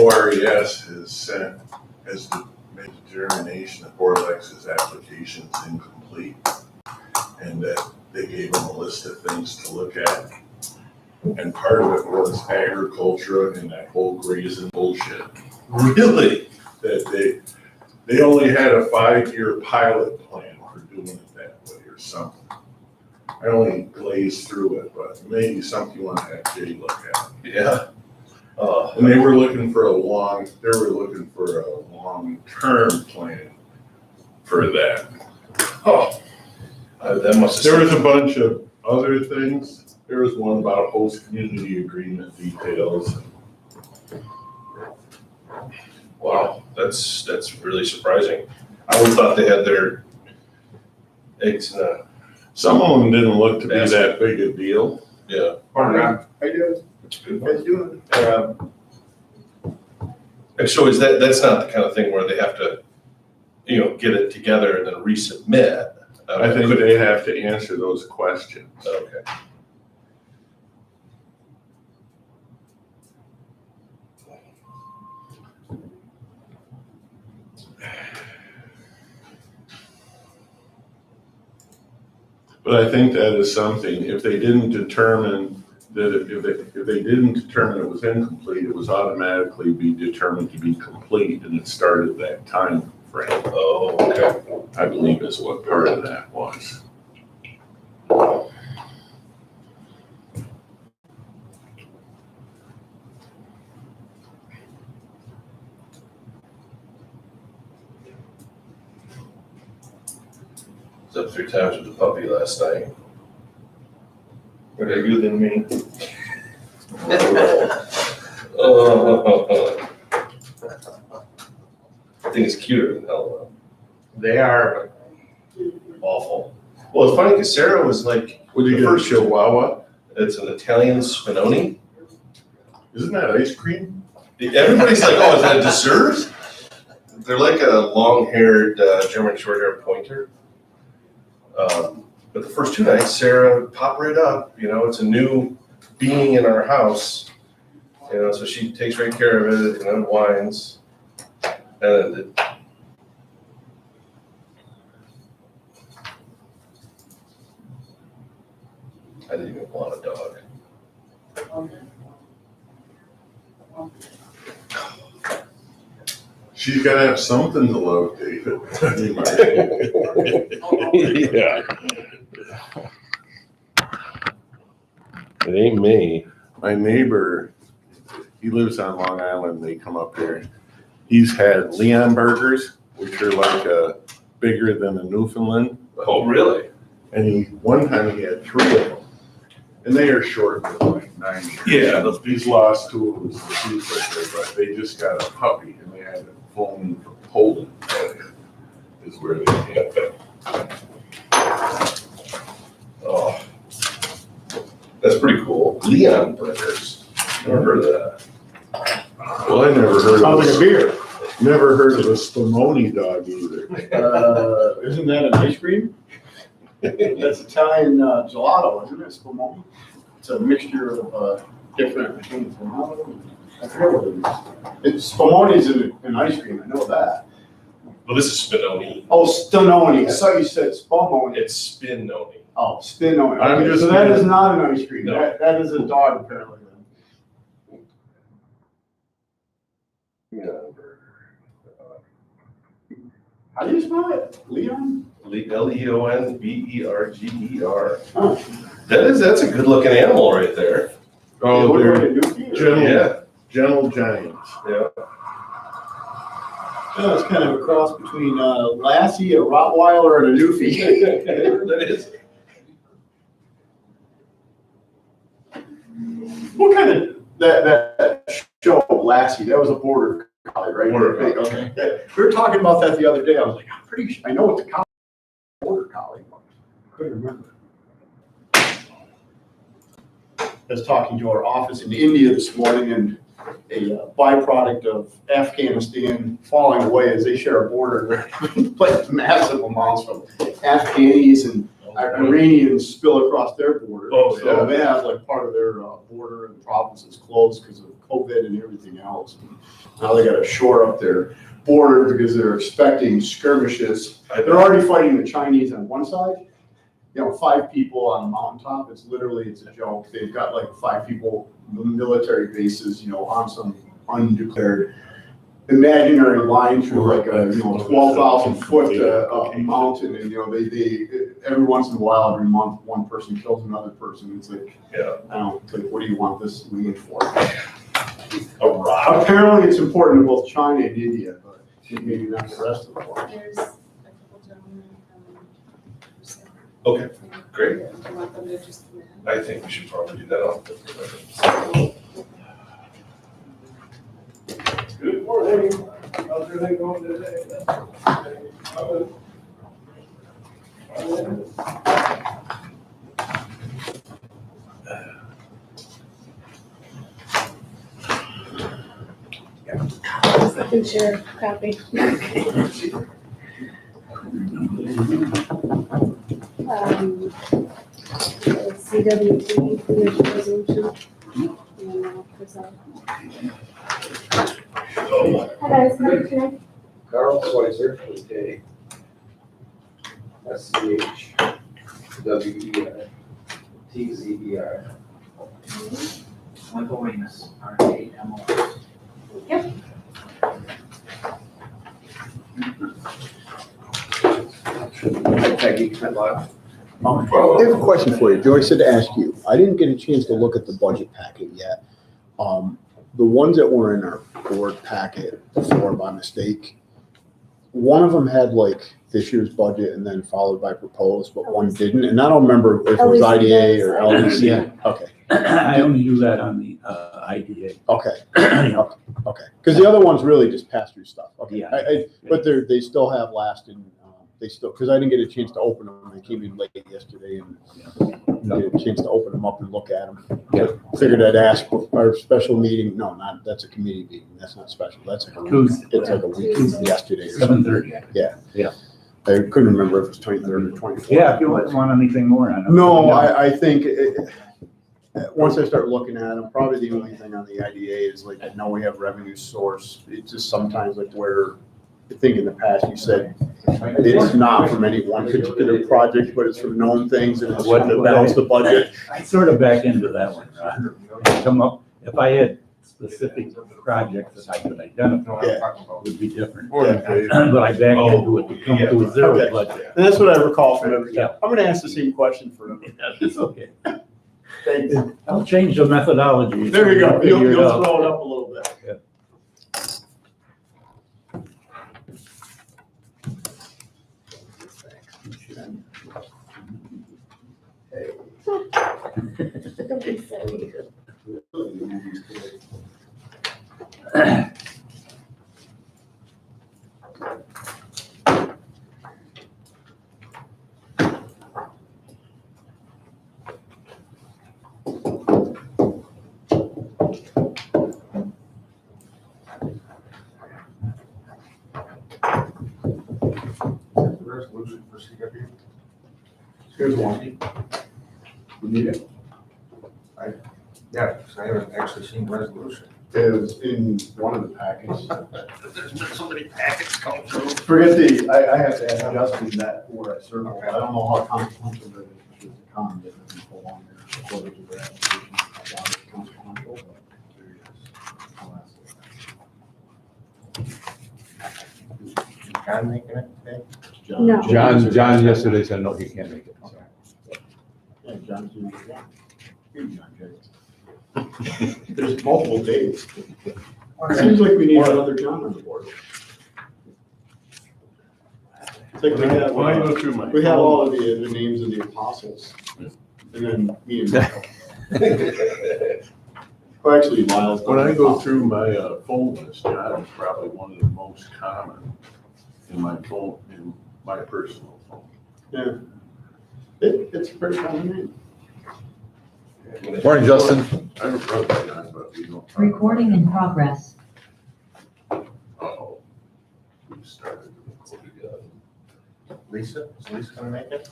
ORES has made the determination that Borlex's application is incomplete, and that they gave them a list of things to look at. And part of it was agriculture and that whole grazing bullshit. Really? That they only had a 5-year pilot plan for doing it that way or something. I only glazed through it, but maybe something you want to have Jay look at. Yeah. And they were looking for a long-term plan for that. Oh, that must have. There was a bunch of other things. There was one about host community agreement details. Wow, that's really surprising. I would have thought they had their eggs in a. Some of them didn't look to be that big a deal. Yeah. How you doing? How you doing? And so that's not the kind of thing where they have to, get it together and then resubmit. I think they have to answer those questions. Okay. But I think that is something, if they didn't determine that, if they didn't determine it was incomplete, it was automatically be determined to be complete, and it started that time frame. Oh, okay. I believe is what part of that was. Was up 3 times with the puppy last night. Better you than me. I think it's cuter than hell. They are, Awful. Well, it's funny because Sarah was like, Would you the get a first Chihuahua? it's an Italian Spinoni. Isn't that ice cream? Everybody's like, oh, is that a dessert? They're like a long-haired German short-haired pointer. But the first 2 nights, Sarah popped right up. It's a new being in our house. So she takes great care of it and unwinds. And I didn't even want a dog. She's got to have something to love, David. Yeah. It ain't me. My neighbor, he lives on Long Island. They come up here. He's had Leon burgers, which are like bigger than a Newfoundland. Oh, really? And one time he had 3 of them. And they are short, like 9 years. Yeah. He's lost 2 of his teeth right there, but they just got a puppy and they had it flown from Poland. Is where they came from. Oh, that's pretty cool. Leon burgers. Never heard of that. Well, I never heard sounds like a of beer. never heard of a Spumoni dog either. Isn't that an ice cream? That's Italian gelato, isn't it? Spumoni? It's a mixture of different, I think it's gelato. I forget what it is. Spumoni is an ice cream, I know that. Well, this is Spinoni. Oh, Stononi. I thought you said Spumoni. It's Spinoni. Oh, Spinoni. I'm Okay, just so that kidding. is not an ice cream. No. That is a dog apparently. Leon burger. How do you spell it? Leon? Leonberger. Oh. That's a good looking animal right there. Oh, What, they're like a Newfie or- gentle, gentle giants. Yeah. Yeah, it's kind of a cross between Lassie, a Rottweiler, and a Newfie. That is. What kind of that show Lassie? That was a border collie, right? Border collie. Okay. Yeah. We were talking about that the other day. I was like, I'm pretty sure I know it's a collie, border collie. I couldn't remember. I was talking to our office in India this morning, and a byproduct of Afghanistan falling away as they share a border, like massive amounts from Afghanis and Iranians spill across their border. Oh, So yeah. they have like part of their border and province is closed because of COVID and everything else. Now they gotta shore up their border because they're expecting skirmishes. They're already fighting the Chinese on one side. 5 people on a mountaintop, it's a joke. They've got like 5 people, military bases, on some undeclared imaginary line through like a 12,000 foot mountain, and they every once in a while, every month, one person kills another person. It's like, it's like, what do you want this land for? Apparently, it's important to both China and India, but maybe not the rest of the world. There's a couple gentlemen from. Okay, great. Do you want them to just come in? I think we should probably do that. Good morning. How's everything going today? I can share a copy. CWT, commission resolution. And I'll present. Hi guys, how are you today? Carl Schweitzer, okay. SCHWER, TZER. Michael Ramus, RAMOS. Yep. Peggy Kmetlow. I have a question for you. Joe, I said to ask you, I didn't get a chance to look at the budget packet yet. The ones that were in our board packet before by mistake, one of them had like this year's budget and then followed by proposed, but one didn't. And I don't remember if it was IDA or LDC. Yeah. Okay, I only do that on the IDA. okay, okay. Because the other one's really just pass-through stuff. Okay, Yeah. but they still have lasted. Because I didn't get a chance to open them. I came in late yesterday and get a chance to open them up and look at them. Yeah. Figured I'd ask for our special meeting. No, that's a committee meeting. That's not special. That's like a week. Tuesday. It's like a week yesterday or something. 7:30. I couldn't remember if it was 23rd or 24th. Yeah, if you want anything more on it. No, I think once I start looking at them, probably the only thing on the IDA is like, I know we have revenue source. It's just sometimes like where, I think in the past you said it's not from any one particular project, but it's from known things and it's to balance the budget. I sort of back into that one, come up, if I had specific projects that I could identify, it would be different. But I back into it to come to a zero Okay. budget. And that's what I recall from every, Yeah. I'm gonna ask the same question for It's okay. Thanks. I'll change the methodology. There you go. Figure it You'll out. throw it up a little bit. Don't be silly. Resolution for CW. Here's one. You need it? Yeah, because I haven't actually seen resolution. It was in one of the packets. There's been so many packets come through. Forget I have to ask Justin that where I circle. I don't know how consequential it is. There's a comment that doesn't fall on there. According to their application, I doubt it's consequential, but there it is. I'll ask it. John making it today? No. John yesterday said, no, he can't make it. So. Yeah, John's doing it. Yeah. Here, John, there's multiple days. Seems like we need another John on the board. It's like we have, When I go through my. we have all of the names of the apostles, and then me and Michael. Well, actually, Miles. When I go through my phone list, John is probably one of the most common in my phone, in my personal phone. Yeah. It's a pretty common name. Morning, Justin. I have a brother, John, but we don't. talk Recording in progress. Uh-oh. We started to record together. Lisa, is Lisa gonna make it?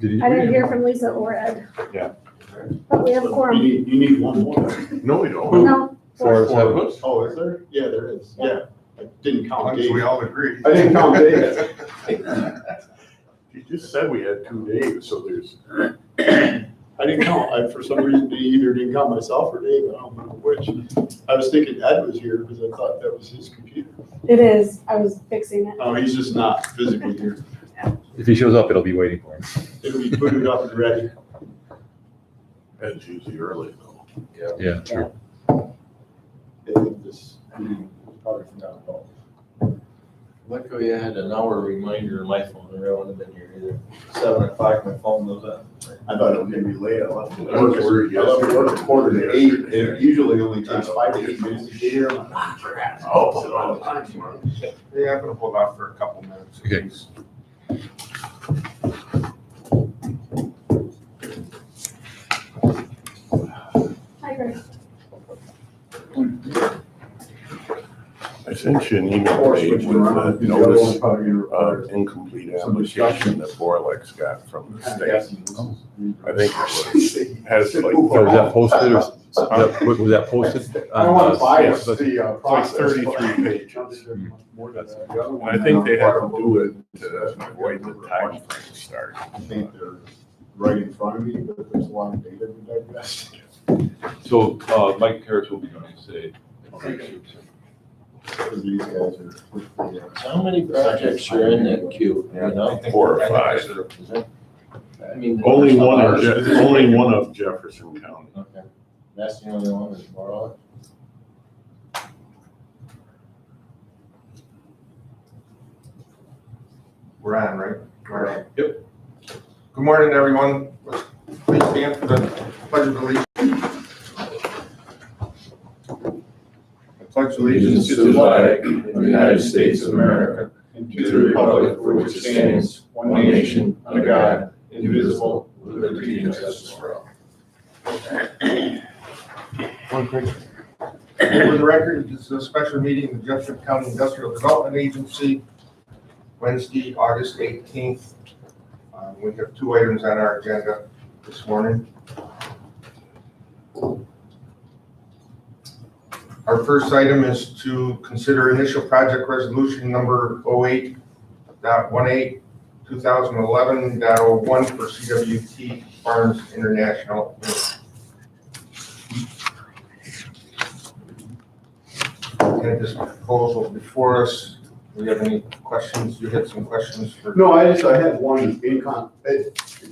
Did you? I didn't hear from Lisa or Ed. Yeah. But we have a quorum. You need one more. No, we don't. No, Four of Four of seven. us? Oh, is there? Yeah, there is, yeah. I didn't As count long as we Dave. all agree. I didn't count Dave. You just said we had 2 days, so there's, I didn't count, for some reason, either didn't count myself or Dave, I don't remember which. I was thinking Ed was here because I thought that was his computer. It is, I was fixing it. Oh, he's just not physically here. If he shows up, it'll be waiting for him. It'll be booted up and ready. That's usually early though. Yeah, true. Probably forgot about. Luckily, I had an hour reminder on my phone, or I wouldn't have been here either. 7 o'clock, my phone goes up. I thought it was gonna be late. I left it. I was worried I left it work at 7:45. yesterday. It usually only takes 5 to 8 minutes to get here. I'm like, Oh. Yeah, I'm gonna hold off for a couple minutes. Okay. Hi, Greg. I sent you an email page with the notice of incomplete application that Borlex got from the state. I think it has like. So was that posted or was that posted? I don't want to bias Yeah, the Like process. 33 pages. And I think they have to do it to avoid the time frame start. I think they're right in front of me, but there's a lot of data to digest. So, Mike Harris will be going to say. These guys are. How many projects are in that queue, you know? 4 or 5. Is it? I mean. Only one of Jefferson County. Okay, that's the only one that's more. We're on, right? All right. Yep. Good morning, everyone. Please stand for the pledge of allegiance. I pledge allegiance to the flag of the United States of America, And to the republic for which it stands, one nation, under God, indivisible, with liberty and justice for all. For the record, this is a special meeting of the Jefferson County Industrial Development Agency, Wednesday, August 18th. We have 2 items on our agenda this morning. Our first item is to consider initial project resolution number 08.18, 2011.01 for CWT Farms International, Inc. And this proposal before us. Do you have any questions? You had some questions for? No, I had one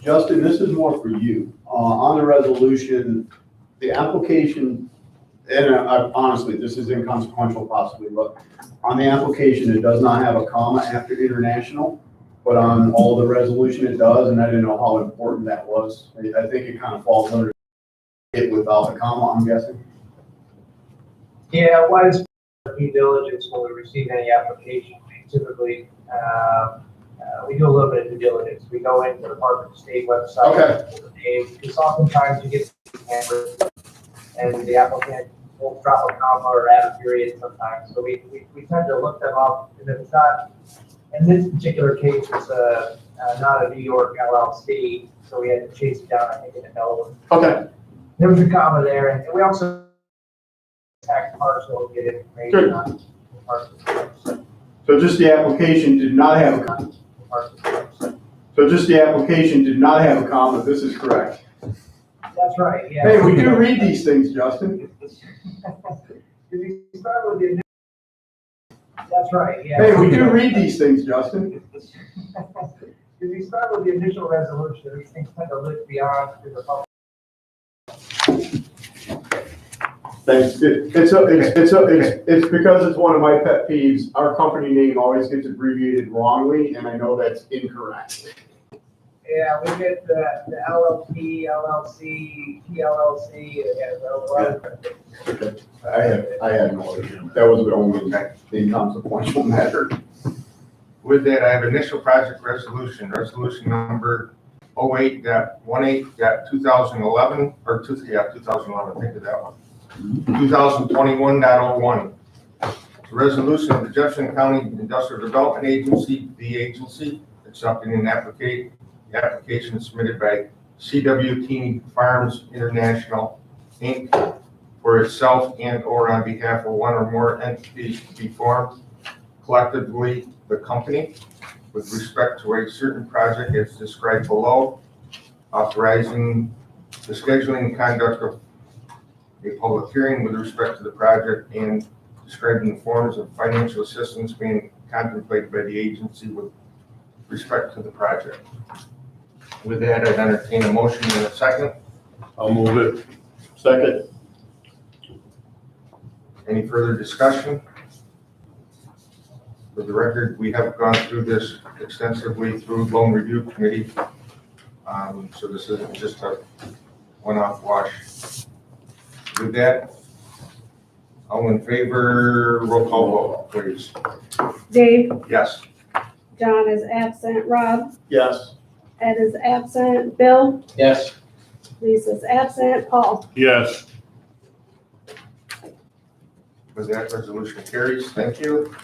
Justin, this is more for you. On the resolution, the application, and honestly, this is inconsequential possibly, but on the application, it does not have a comma after international, but on all the resolution it does, and I didn't know how important that was. I think it kind of falls under it without a comma, I'm guessing. Yeah, what is due diligence when we receive any application? Typically, we do a little bit of due diligence. We go into the Department of State website. Okay. Because oftentimes you get and the applicant will drop a comma or add a period sometimes. So we tend to look them up, and if it's not, in this particular case, it's not a New York LLC, so we had to chase it down, I think, in Delaware. Okay. There was a comma there, and we also tax parcel to get information on parcel. So just the application did not have a comma. So just the application did not have a comma. This is correct. That's right, yeah. Hey, we do read these things, Justin. If you start with the, that's right, yeah. Hey, we do read these things, Justin. If you start with the initial resolution, these things tend to live beyond the public. Thanks. It's because it's one of my pet peeves. Our company name always gets abbreviated wrongly, and I know that's incorrect. Yeah, we get the LLP, LLC, TLLC, Okay. I had no idea. That was the only inconsequential matter. With that, I have initial project resolution number 08.18.2011, or 2011, think of that one. 2021.01. It's a resolution of the Jefferson County Industrial Development Agency, the agency, accepting an application submitted by CWT Farms International, Inc. for itself and/or on behalf of one or more entities to be formed, collectively the company, with respect to a certain project as described below, authorizing the scheduling and conduct of a public hearing with respect to the project and describing the forms of financial assistance being contemplated by the agency with respect to the project. With that, I'd entertain a motion in a second. I'll move it. Second. Any further discussion? For the record, we have gone through this extensively through loan review committee. So this isn't just a one-off wash. With that, all in favor, roll call vote, please. Dave, Yes. John is absent, Rob, Yes. Ed is absent, Bill, Yes. Lisa's absent, Paul. Yes. With that, resolution carries. Thank you.